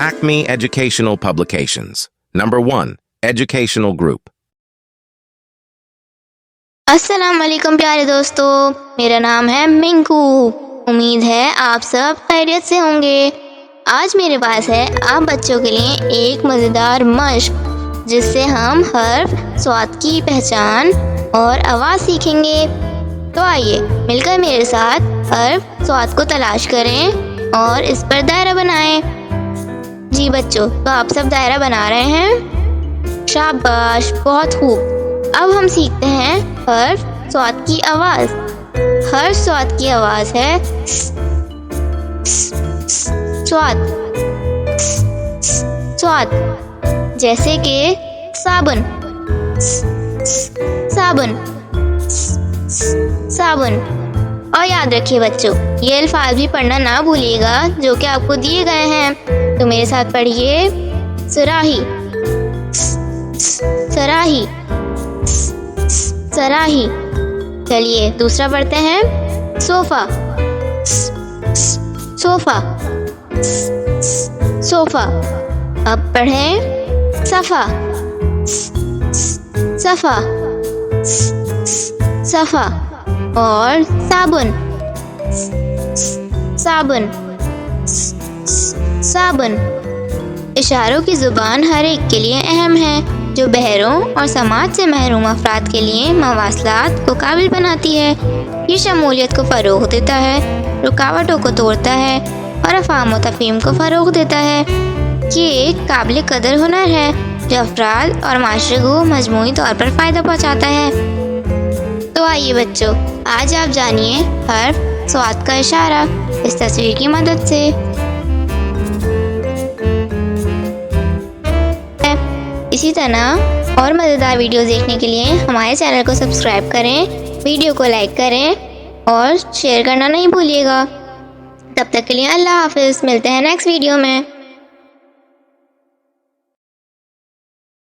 Acme Educational Publications. Number 1. Educational Group. अस्सलाम वालेकुम प्यारे दोस्तों, मेरा नाम है मिंकू। उम्मीद है आप सब खैरियत से होंगे। आज मेरे पास है आप बच्चों के लिए एक मज़ेदार मश्क जिससे हम हर्फ, स्वाद की पहचान और आवाज़ सीखेंगे। तो आइए मिलकर मेरे साथ हर्फ, स्वाद को तलाश करें और इस पर दायरा बनाएं। जी बच्चों, तो आप सब दायरा बना रहे हैं? शाबाश, बहुत खूब। अब हम सीखते हैं हर्फ, स्वाद की आवाज़। हर्फ, स्वाद की आवाज़ है स्वाद, स्वाद। जैसे कि साबुन, साबुन, साबुन। और याद रखिए बच्चों, ये अल्फाज भी पढ़ना ना भूलिएगा जो कि आपको दिए गए हैं। तो मेरे साथ पढ़िए, सुराही, सराही, सराही। चलिए दूसरा पढ़ते हैं, सोफा, सोफा, सोफा। अब पढ़ें, सफ़ा, सफ़ा, सफ़ा। और साबुन, साबुन, साबुन। इशारों की ज़ुबान हर एक के लिए अहम है, जो बहरों और समाज से महरूम अफराद के लिए मवासलात को काबिल बनाती है। ये शमूलियत को फ़रोग़ देता है, रुकावटों को तोड़ता है और अफ़ाम व तफ़हीम को फ़रोग़ देता है। ये एक काबिल कदर हुनर है जो अफराद और माशरे को मजमूई तौर पर फ़ायदा पहुँचाता है। तो आइए बच्चों, आज आप जानिए हर्फ, स्वाद का इशारा इस तस्वीर की मदद से। इसी तरह और मज़ेदार वीडियो देखने के लिए हमारे चैनल को सब्सक्राइब करें, वीडियो को लाइक करें और शेयर करना नहीं भूलिएगा। तब तक के लिए अल्लाह हाफ़िज़। मिलते हैं नेक्स्ट वीडियो में।